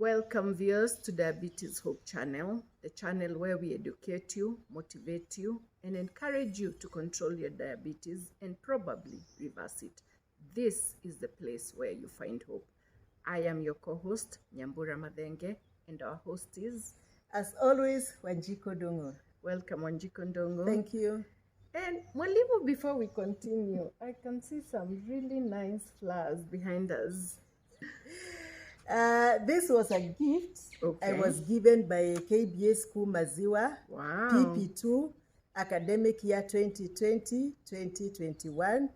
Welcome viewers to Diabetes Hope Channel, the channel where we educate you, motivate you, and encourage you to control your diabetes and probably reverse it. This is the place where you find hope. I am your co-host, Nyambura Madenge, and our host is, as always, Wanjiko Dongo. Welcome, Wanjiko Dongo. Thank you. And Mwalimu, before we continue, I can see some really nice flowers behind us. This was a gift I was given by KBA School Maziwa, Wow. PP2, academic year 2020-2021,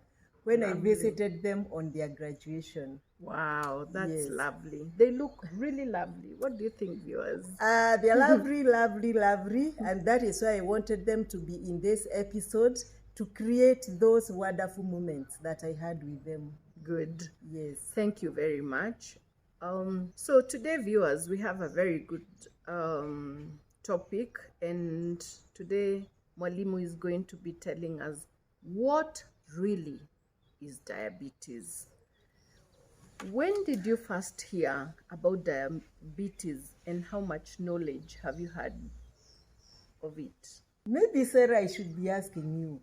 when I visited them on their graduation. Wow, that's Yes. lovely. They look really lovely. What do you think, viewers? They're lovely, lovely, and that is why I wanted them to be in this episode to create those wonderful moments that I had with them. Good. Yes. Thank you very much. So today, viewers, we have a very good topic, and today Mwalimu is going to be telling us what really is diabetes. When did you first hear about diabetes, and how much knowledge have you had of it? Maybe, Sarah, I should be asking you,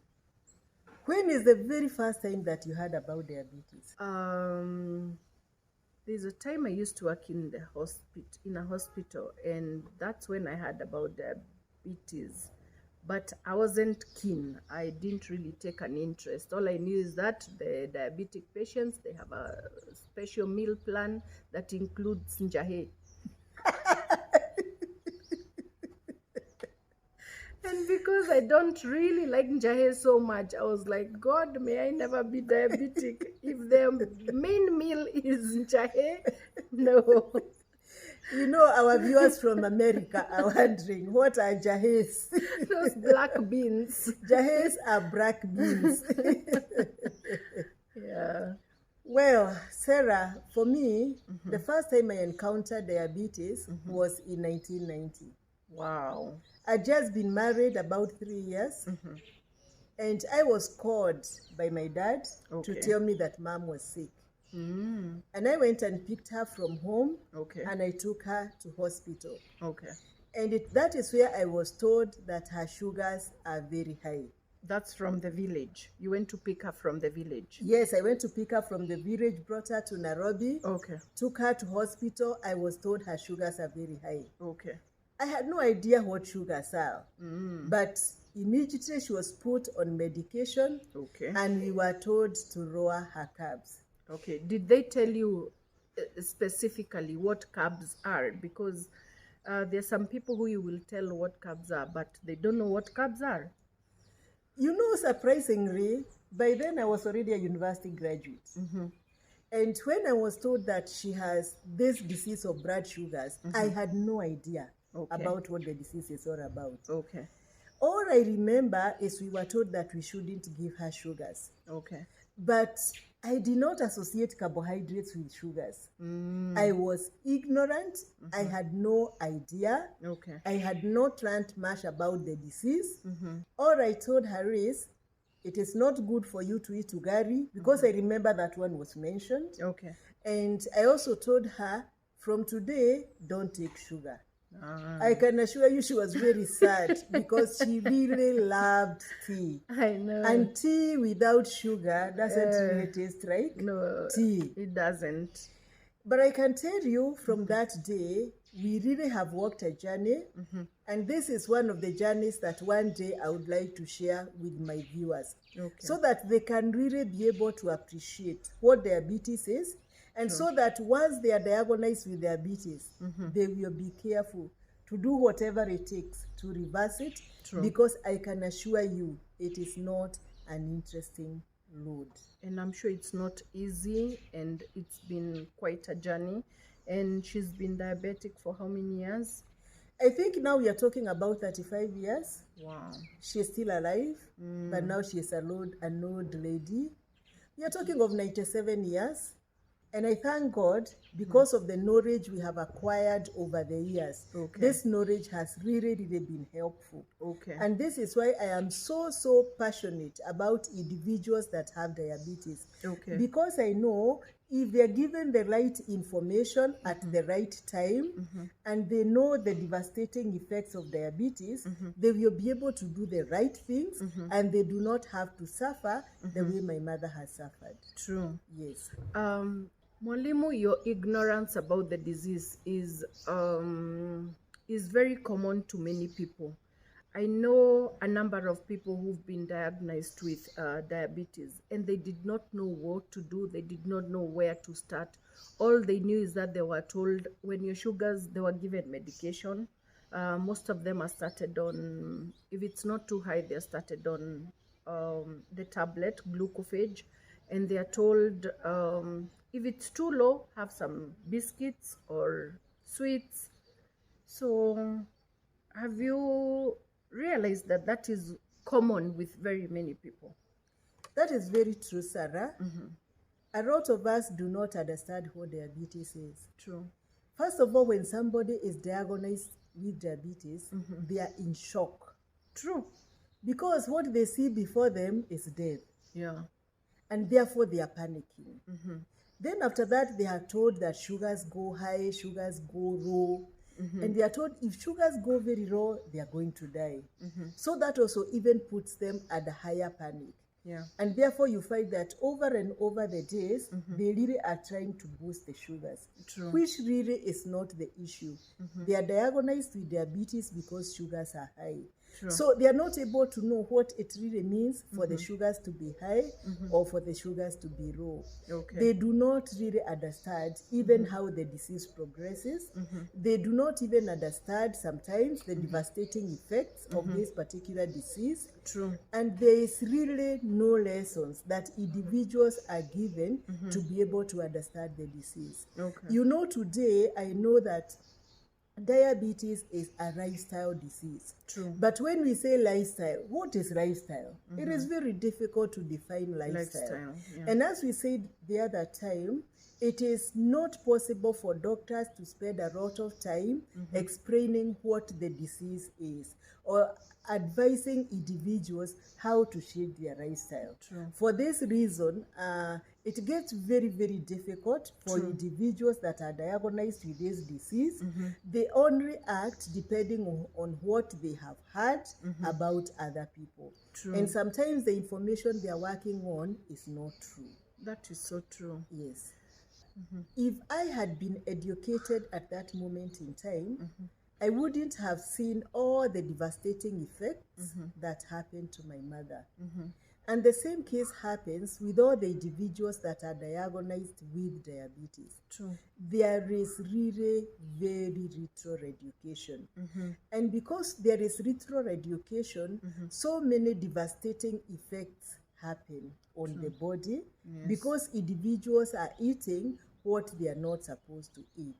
when is the very first time that you heard about diabetes? There's a time I used to work in a hospital, and that's when I heard about diabetes. But I wasn't keen. I didn't really take an interest. All I knew is that the diabetic patients, they have a special meal plan that includes njahe. And because I don't really like njahe so much, I was like, God, may I never be diabetic. If the main meal is njahe, no. You know, our viewers from America are wondering, what are jahes? Those black beans. Jahes are black beans. Yeah. Well, Sarah, for me, the first time I encountered diabetes was in 1990. Wow. I'd just been married about 3 years, and I was called by my dad to tell me that mom was sick. And I went and picked her from home, and I took her to hospital. And that is where I was told that her sugars are very high. That's from the village. You went to pick her from the village? Yes, I went to pick her from the village, brought her to Nairobi, took her to hospital. I was told her sugars are very high. I had no idea what sugars are, but immediately she was put on medication, and we were told to lower her carbs. Did they tell you specifically what carbs are? Because there are some people who you will tell what carbs are, but they don't know what carbs are. You know, surprisingly, by then I was already a university graduate. And when I was told that she has this disease of blood sugars, I had no idea about what the disease is all about. All I remember is we were told that we shouldn't give her sugars. But I did not associate carbohydrates with sugars. I was ignorant. I had no idea. I had not learned much about the disease. All I told her is, it is not good for you to eat ugari, because I remember that one was mentioned. And I also told her, from today, don't take sugar. I can assure you she was very sad because she really loved tea. I know. And tea without sugar doesn't really taste like tea. It doesn't. But I can tell you, from that day, we really have walked a journey. And this is one of the journeys that one day I would like to share with my viewers, so that they can really be able to appreciate what diabetes is. And so that once they are diagnosed with diabetes, they will be careful to do whatever it takes to reverse it, because I can assure you it is not an interesting load. And I'm sure it's not easy, and it's been quite a journey. And she's been diabetic for how many years? I think now we are talking about 35 years. Wow. She's still alive, but now she's an old lady. We are talking of 97 years. And I thank God, because of the knowledge we have acquired over the years. This knowledge has really been helpful. And this is why I am so passionate about individuals that have diabetes. Because I know if they're given the right information at the right time, and they know the devastating effects of diabetes, they will be able to do the right things, and they do not have to suffer the way my mother has suffered. True. Yes. Mwalimu, your ignorance about the disease is very common to many people. I know a number of people who've been diagnosed with diabetes, and they did not know what to do. They did not know where to start. All they knew is that they were told when your sugars, they were given medication. Most of them are started on, if it's not too high, they're started on the tablet, glucophage, and they are told if it's too low, have some biscuits or sweets. So have you realized that that is common with very many people? That is very true, Sarah. A lot of us do not understand what diabetes is. True. First of all, when somebody is diagnosed with diabetes, they are in shock. True. Because what they see before them is death. Yeah. And therefore they are panicking. Then after that, they are told that sugars go high, sugars go low. And they are told if sugars go very low, they are going to die. So that also even puts them at a higher panic. Yeah. And therefore you find that over and over the days, they really are trying to boost the sugars. True. Which really is not the issue. They are diagnosed with diabetes because sugars are high. True. So they are not able to know what it really means for the sugars to be high or for the sugars to be low. Okay. They do not really understand even how the disease progresses. They do not even understand sometimes the devastating effects of this particular disease. True. And there is really no lessons that individuals are given to be able to understand the disease. Okay. You know, today I know that diabetes is a lifestyle disease. True. But when we say lifestyle, what is lifestyle? It is very difficult to define lifestyle. Yeah. And as we said the other time, it is not possible for doctors to spend a lot of time explaining what the disease is or advising individuals how to change their lifestyle. True. For this reason, it gets very, very difficult for individuals that are diagnosed with this disease. They only act depending on what they have heard about other people. True. And sometimes the information they are working on is not true. That is so true. Yes. If I had been educated at that moment in time, I wouldn't have seen all the devastating effects that happened to my mother. And the same case happens with all the individuals that are diagnosed with diabetes. True. There is really very little education. And because there is little education, so many devastating effects happen on the body because individuals are eating what they are not supposed to eat.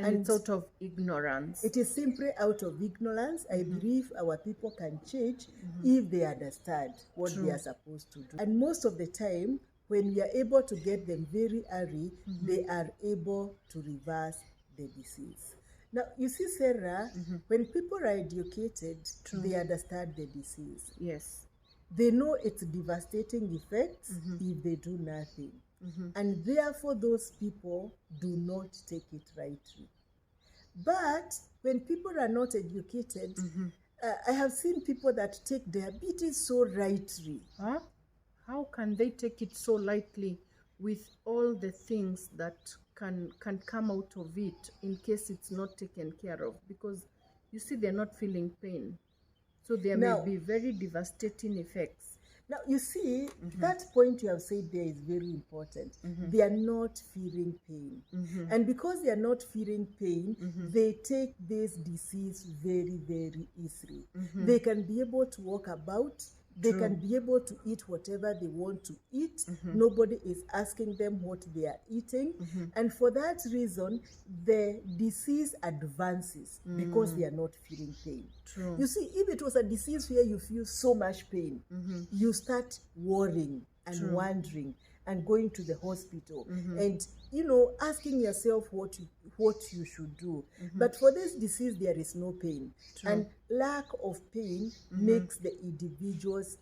And it's out of ignorance. It is simply out of ignorance. I believe our people can change if they understand what they are supposed to do. And most of the time, when we are able to get them very early, they are able to reverse the disease. Now, you see, Sarah, when people are educated, they understand the disease. Yes. They know its devastating effects if they do nothing. And therefore, those people do not take it rightly. But when people are not educated, I have seen people that take diabetes so lightly. Huh? How can they take it so lightly with all the things that can come out of it in case it's not taken care of? Because you see, they're not feeling pain. So there may be very devastating effects. Now, you see, that point you have said there is very important. They are not feeling pain. And because they are not feeling pain, they take this disease very, very easily. They can be able to walk about. They can be able to eat whatever they want to eat. Nobody is asking them what they are eating. And for that reason, the disease advances because they are not feeling pain. True. You see, if it was a disease where you feel so much pain, you start worrying and wondering and going to the hospital and, you know, asking yourself what you should do. But for this disease, there is no pain. And lack of pain makes the individuals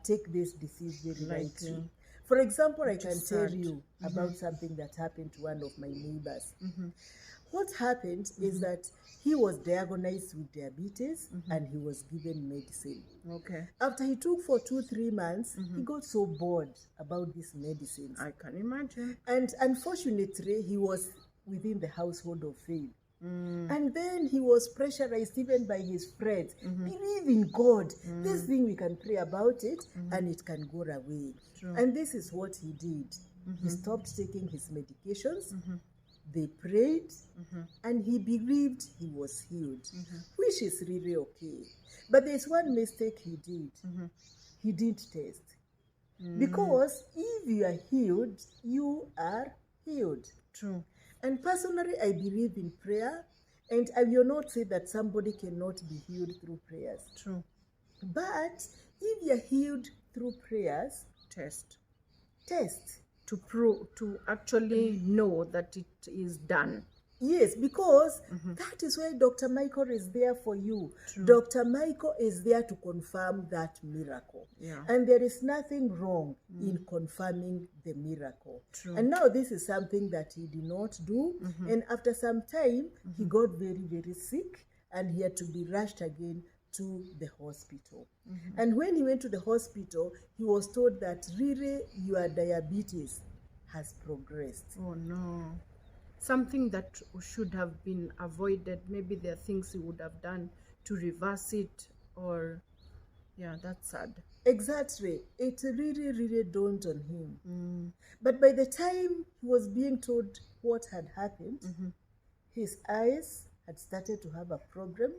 take this disease very lightly. For example, I Which can is tell sad. you about something that happened to one of my neighbors. Mm-hmm. What happened is that he was diagnosed with diabetes and he was given medicine. Okay. After he took for 2-3 months, he got so bored about these medicines. I can imagine. And unfortunately, he was within the household of faith. Mm. And then he was pressurized even by his friends. Believe in God. This thing, we can pray about it and it can go away. True. And this is what he did. He stopped taking his medications. They prayed and he believed he was healed, which is really okay. But there's one mistake he did. He didn't test. Because if you are healed, you are healed. True. And personally, I believe in prayer, and I will not say that somebody cannot be healed through prayers. True. But if you're healed through prayers, Test. test. To actually know that it is done. Yes, because that is why Dr. Michael is there for you. True. Dr. Michael is there to confirm that miracle. Yeah. And there is nothing wrong in confirming the miracle. True. And now this is something that he did not do. And after some time, he got very, very sick and he had to be rushed again to the hospital. And when he went to the hospital, he was told that really your diabetes has progressed. Oh no. Something that should have been avoided. Maybe there are things he would have done to reverse it, or yeah, that's sad. Exactly. It really, really dawned on him. But by the time he was being told what had happened, his eyes had started to have a problem.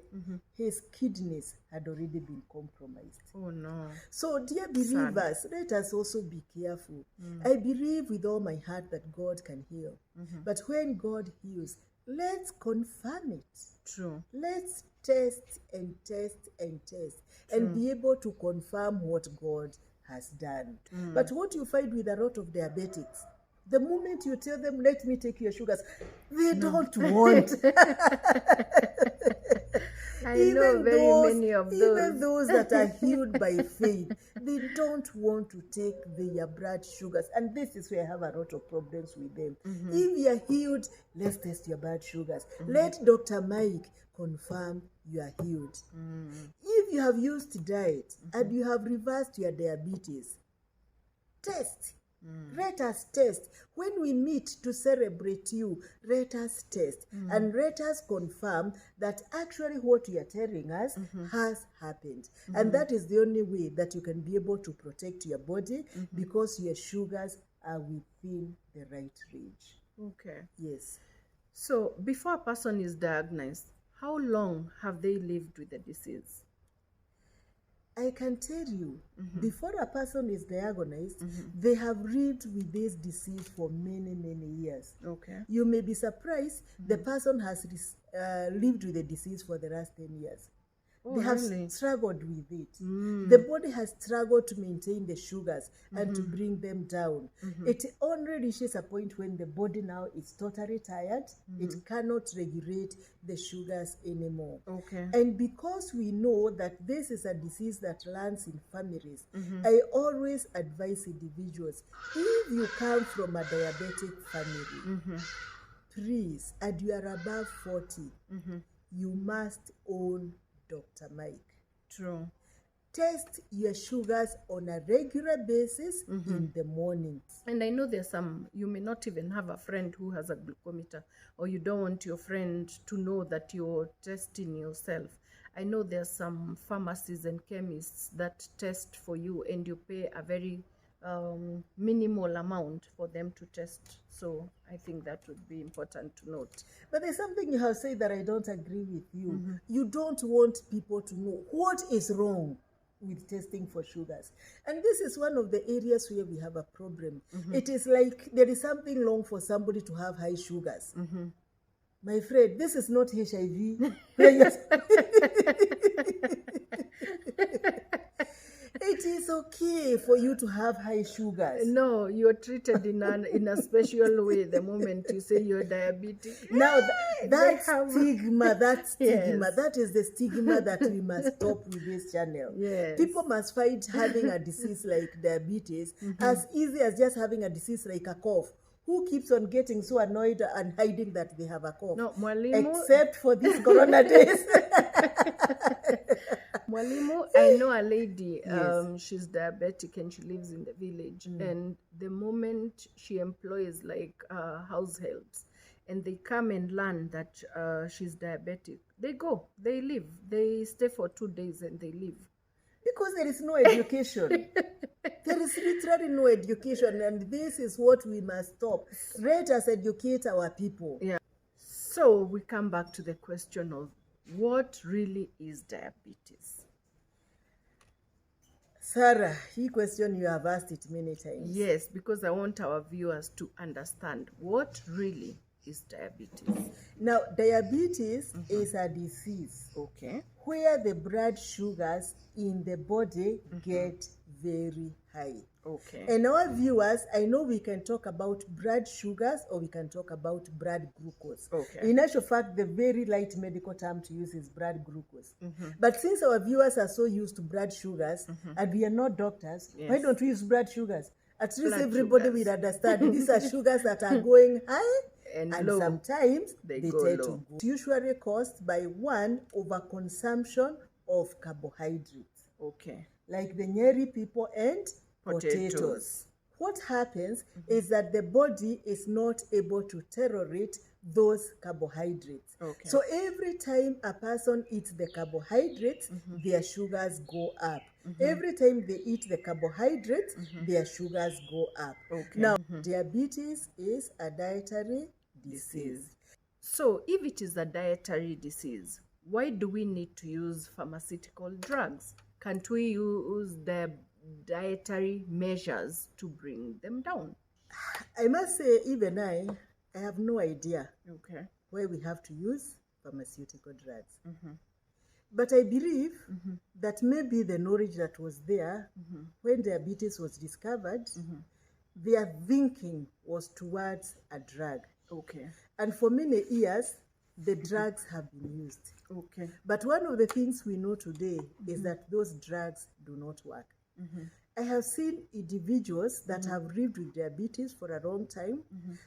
His kidneys had already been compromised. Oh no. So, dear believers, let us also be careful. I believe with all my heart that God can heal. But when God heals, let's confirm it. True. Let's test and test and test and be able to confirm what God has done. But what you find with a lot of diabetics, the moment you tell them, let me take your sugars, they don't want. I know very many of those. Even those that are healed by faith, they don't want to take their blood sugars. And this is where I have a lot of problems with them. If you are healed, let's test your blood sugars. Let Dr. Mike confirm you are healed. If you have used diet and you have reversed your diabetes, test. Let us test. When we meet to celebrate you, let us test and let us confirm that actually what you are telling us has happened. And that is the only way that you can be able to protect your body because your sugars are within the right range. Okay. Yes. So before a person is diagnosed, how long have they lived with the disease? I can tell you, before a person is diagnosed, they have lived with this disease for many, many years. Okay. You may be surprised the person has lived with the disease for the last 10 years. Oh, they have really? struggled with it. The body has struggled to maintain the sugars and to bring them down. It only reaches a point when the body now is totally tired. It cannot regulate the sugars anymore. Okay. And because we know that this is a disease that lands in families, I always advise individuals, if you come from a diabetic family, please, and you are above 40, you must own Dr. Mike. True. Test your sugars on a regular basis in the morning. And I know there's some, you may not even have a friend who has a glucometer, or you don't want your friend to know that you're testing yourself. I know there's some pharmacies and chemists that test for you, and you pay a very minimal amount for them to test. So I think that would be important to note. But there's something you have said that I don't agree with you. You don't want people to know what is wrong with testing for sugars. And this is one of the areas where we have a problem. It is like there is something wrong for somebody to have high sugars. My friend, this is not HIV. It it is okay for you to have high sugars. No, you're treated in a special way the moment you say you're diabetic. Now They that have- stigma, Yes. that is the stigma that we must stop with this channel. Yes. People must find having a disease like diabetes as easy as just having a disease like a cough. Who keeps on getting so annoyed and hiding that they have a cough? No, Mwalimu, Except for these corona days. Mwalimu, I know a lady, Yes. she's diabetic and she lives in the village. And the moment she employs like house helps and they come and learn that she's diabetic, they go, they leave, they stay for 2 days and they leave. Because there is no education. There is literally no education, and this is what we must stop. Let us educate our people. Yeah. So we come back to the question of what really is diabetes? Sarah, hii question you have asked it many times. Yes, because I want our viewers to understand what really is diabetes. Now, diabetes is a disease Okay. where the blood sugars in the body get very high. Okay. And our viewers, I know we can talk about blood sugars or we can talk about blood glucose. Okay. In actual fact, the very light medical term to use is blood glucose. But since our viewers are so used to blood sugars and we are not doctors, why Yes. don't we use blood sugars? At least Blood everybody sugars. will understand these are sugars that are going high And and low. sometimes They they go tend low. to go. It's usually caused by one overconsumption of carbohydrates, Okay. like the Nyeri people and potatoes. What happens is that the body is not able to tolerate those carbohydrates. Okay. So every time a person eats the carbohydrates, their sugars go up. Every time they eat the carbohydrates, their sugars go up. Okay. Now, diabetes is a dietary disease. So if it is a dietary disease, why do we need to use pharmaceutical drugs? Can't we use the dietary measures to bring them down? I must say, even I have no idea Okay. why we have to use pharmaceutical drugs. But I believe that maybe the knowledge that was there when diabetes was discovered, their thinking was towards a drug. Okay. And for many years, the drugs have been used. Okay. But one of the things we know today is that those drugs do not work. I have seen individuals that have lived with diabetes for a long time.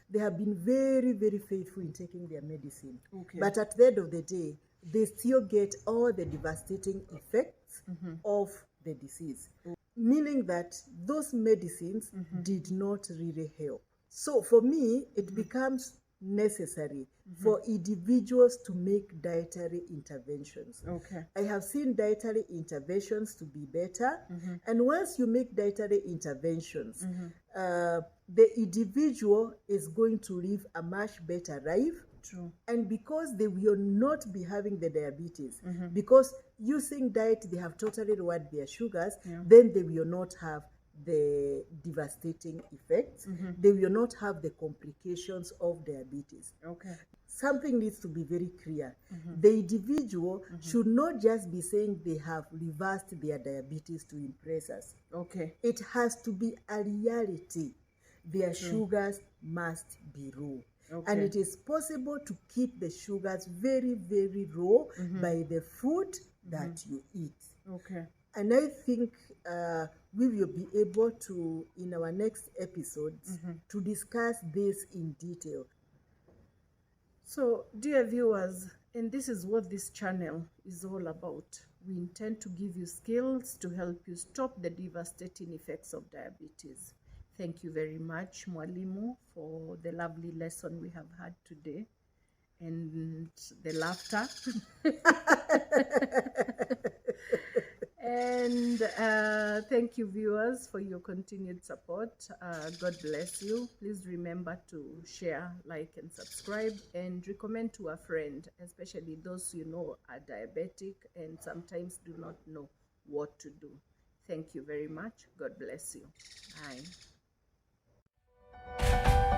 They have been very, very faithful in taking their medicine. Okay. But at the end of the day, they still get all the devastating effects of the disease, meaning that those medicines did not really help. So for me, it becomes necessary for individuals to make dietary interventions. Okay. I have seen dietary interventions to be better, and once you make dietary interventions, the individual is going to live a much better life. True. And because they will not be having the diabetes, because using diet, they have totally lowered their sugars, then they will not have the devastating effects. They will not have the complications of diabetes. Okay. Something needs to be very clear. The individual should not just be saying they have reversed their diabetes to impress us. Okay. It has to be a reality. Their sugars must be low. Okay. And it is possible to keep the sugars very, very low by the food that you eat. Okay. And I think we will be able to, in our next episodes, to discuss this in detail. So, dear viewers, and this is what this channel is all about. We intend to give you skills to help you stop the devastating effects of diabetes. Thank you very much, Mwalimu, for the lovely lesson we have had today and the laughter. And thank you, viewers, for your continued support. God bless you. Please remember to share, like, and subscribe, and recommend to a friend, especially those you know are diabetic and sometimes do not know what to do. Thank you very much. God bless you. Bye.